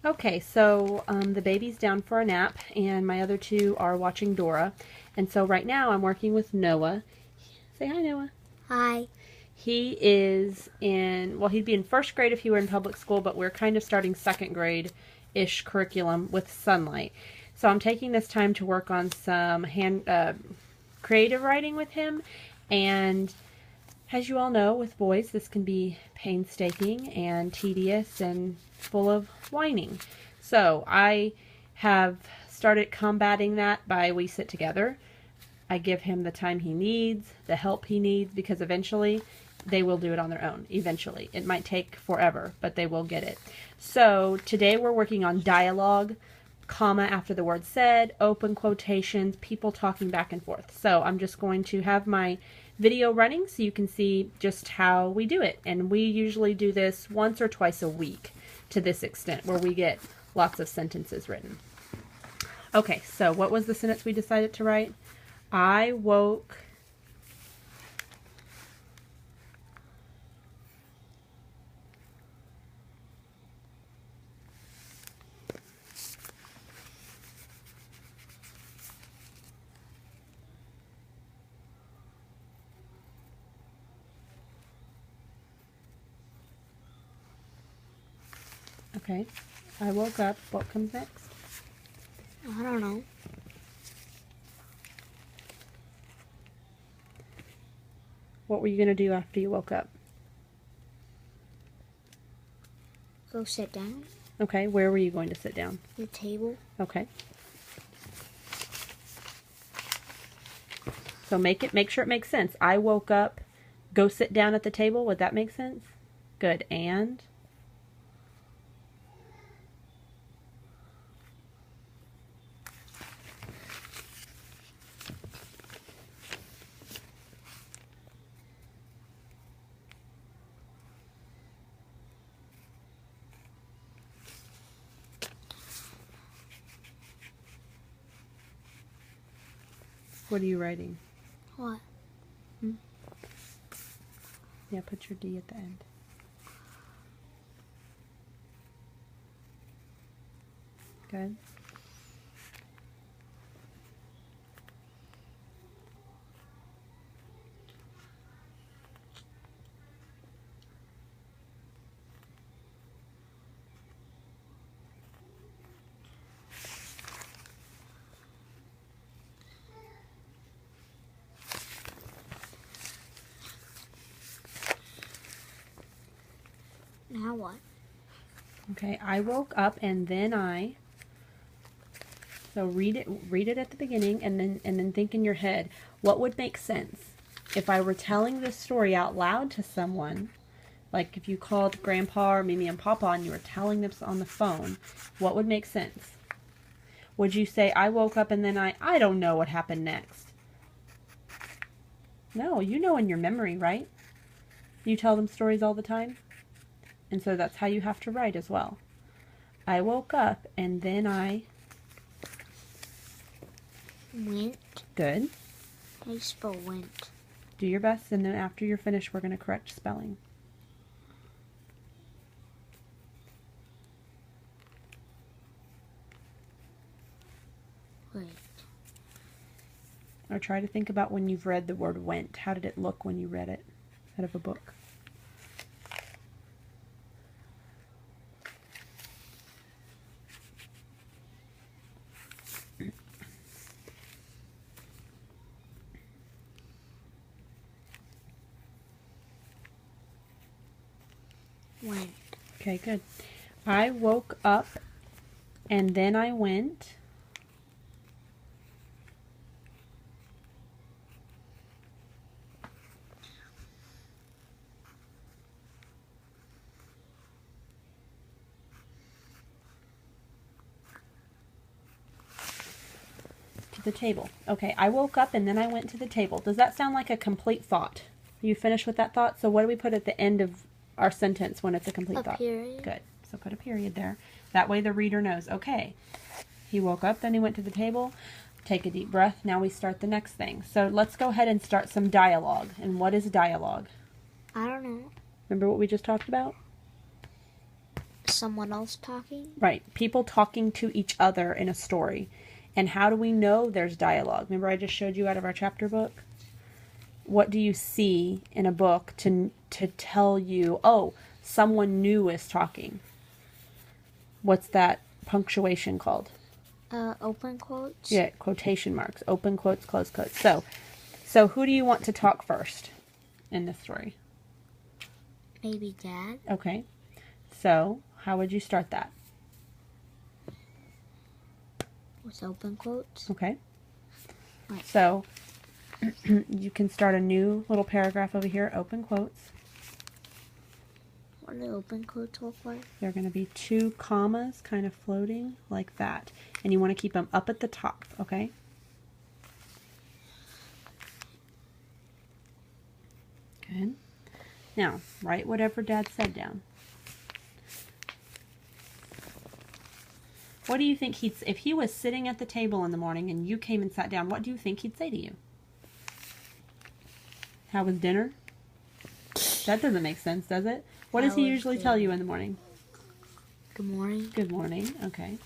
Okay, so the baby's down for a nap, and my other two are watching Dora. And so right now I'm working with Noah. Say hi, Noah. Hi. He is in, well, he'd be in first grade if he were in public school, but we're kind of starting second grade-ish curriculum with Sunlight. So I'm taking this time to work on some creative writing with him. And as you all know, with boys, this can be painstaking and tedious and full of whining. So I have started combating that by we sit together. I give him the time he needs, the help he needs, because eventually they will do it on their own. Eventually. It might take forever, but they will get it. So today we're working on dialogue, comma after the word said, open quotations, people talking back and forth. So I'm just going to have my video running so you can see just how we do it. And we usually do this once or twice a week to this extent where we get lots of sentences written. Okay, so what was the sentence we decided to write? I woke Okay. I woke up. What comes next? I don't know. What were you going to do after you woke up? Go sit down. Okay. Where were you going to sit down? The table. Okay. So make sure it makes sense. I woke up. Go sit down at the table. Would that make sense? Good. And? What are you writing? What? Yeah, put your D at the end. Good. Now what? Okay, I woke up and then so read it at the beginning and then think in your head, what would make sense if I were telling this story out loud to someone, like if you called Grandpa or Mimi and Papa and you were telling them on the phone, what would make sense? Would you say, I woke up and then I don't know what happened next? No, you know in your memory, right? You tell them stories all the time? And so that's how you have to write as well. I woke up and then I... Went. Good. How do you spell went? Do your best, and then after you're finished, we're going to correct spelling. Wait. Or try to think about when you've read the word went. How did it look when you read it out of a book? Went. Okay, good. I woke up and then I went. To the table. Okay, I woke up and then I went to the table. Does that sound like a complete thought? Are you finished with that thought? So what do we put at the end of our sentence when it's a complete thought? Period. Good. So put a period there. That way the reader knows, okay, he woke up, then he went to the table. Take a deep breath. Now we start the next thing. So let's go ahead and start some dialogue. And what is dialogue? I don't know. Remember what we just talked about? someone else talking? Right. People talking to each other in a story. And how do we know there's dialogue? Remember I just showed you out of our chapter book? What do you see in a book to tell you, oh, someone new is talking? What's that punctuation called? Open quotes? Yeah, quotation marks. Open quotes, close quotes. So who do you want to talk first in this story? Maybe Dad. Okay. So how would you start that? With open quotes? Okay. Right. So you can start a new little paragraph over here, open quotes. What do open quotes look like? They're going to be 2 commas kind of floating like that. And you want to keep them up at the top, okay? Good. Now, write whatever Dad said down. What do you think if he was sitting at the table in the morning and you came and sat down, what do you think he'd say to you? How was dinner? That doesn't make sense, does it? What does he usually tell you in the morning? Good morning. Good morning, okay.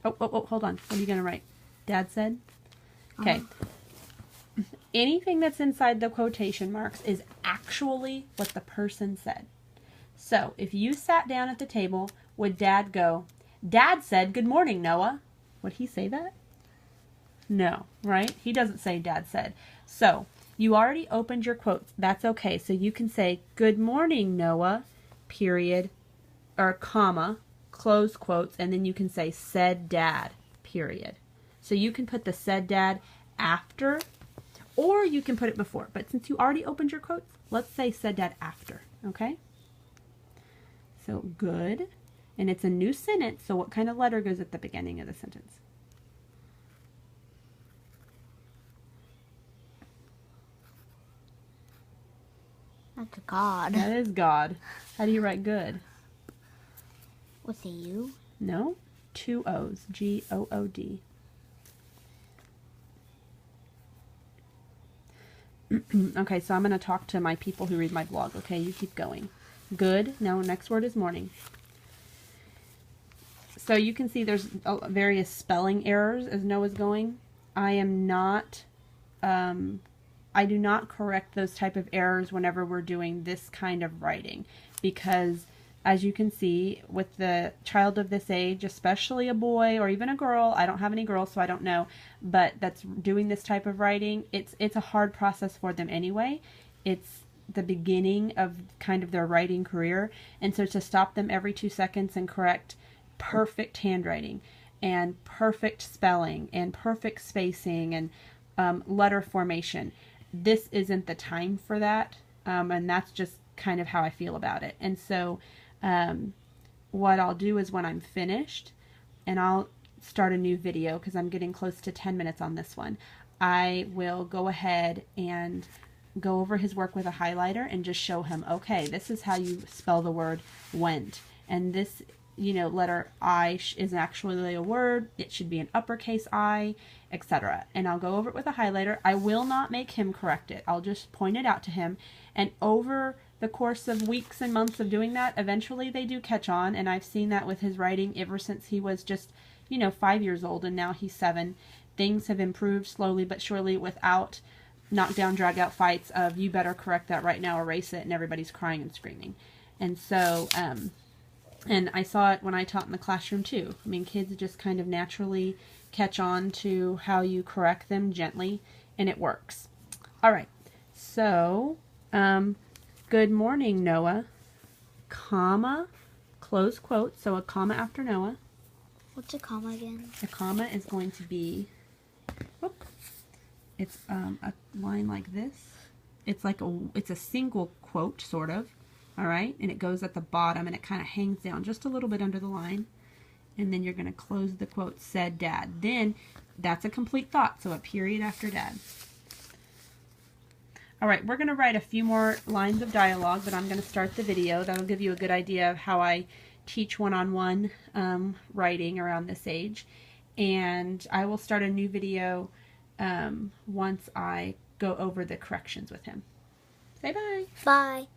Oh, hold on. What are you going to write? Dad said? Okay. Anything that's inside the quotation marks is actually what the person said. So, if you sat down at the table, would Dad go, Dad said, good morning, Noah. Would he say that? No, right? He doesn't say Dad said. So, you already opened your quotes. That's okay. So, you can say, good morning, Noah, period, or comma, close quotes, and then you can say, said Dad, period. So, you can put the said Dad after, or you can put it before. But since you already opened your quotes, let's say said Dad after, okay? So, good. And it's a new sentence, so what kind of letter goes at the beginning of the sentence? That's God. That is God. How do you write good? With a U? No, 2 O's. G-O-O-D. Okay, so I'm going to talk to my people who read my blog. Okay, you keep going. Good. Now, next word is morning. So you can see there's various spelling errors as Noah's going. I do not correct those type of errors whenever we're doing this kind of writing, because as you can see with the child of this age, especially a boy or even a girl, I don't have any girls so I don't know, but that's doing this type of writing, it's a hard process for them anyway. It's the beginning of kind of their writing career, and so to stop them every 2 seconds and correct perfect handwriting and perfect spelling and perfect spacing and letter formation, this isn't the time for that, and that's just kind of how I feel about it. And so what I'll do is when I'm finished, and I'll start a new video because I'm getting close to 10 minutes on this one, I will go ahead and go over his work with a highlighter and just show him, okay, this is how you spell the word went, and this, you know, letter I is actually a word. It should be an uppercase I, etc. And I'll go over it with a highlighter. I will not make him correct it. I'll just point it out to him. And over the course of weeks and months of doing that, eventually they do catch on. And I've seen that with his writing ever since he was just, 5 years old, and now he's 7. Things have improved slowly but surely without knockdown, drag out fights of you better correct that right now, erase it, and everybody's crying and screaming. And so, and I saw it when I taught in the classroom too. I mean, kids just kind of naturally catch on to how you correct them gently, and it works. All right. So, good morning, Noah, comma, close quote. So a comma after Noah. What's a comma again? A comma is going to be, it's a line like this. It's a single quote, sort of. All right, and it goes at the bottom, and it kind of hangs down just a little bit under the line, and then you're going to close the quote, said Dad. Then that's a complete thought, so a period after Dad. All right, we're going to write a few more lines of dialogue, but I'm going to start the video. That'll give you a good idea of how I teach one-on-one writing around this age. and I will start a new video once I go over the corrections with him. Say bye. Bye.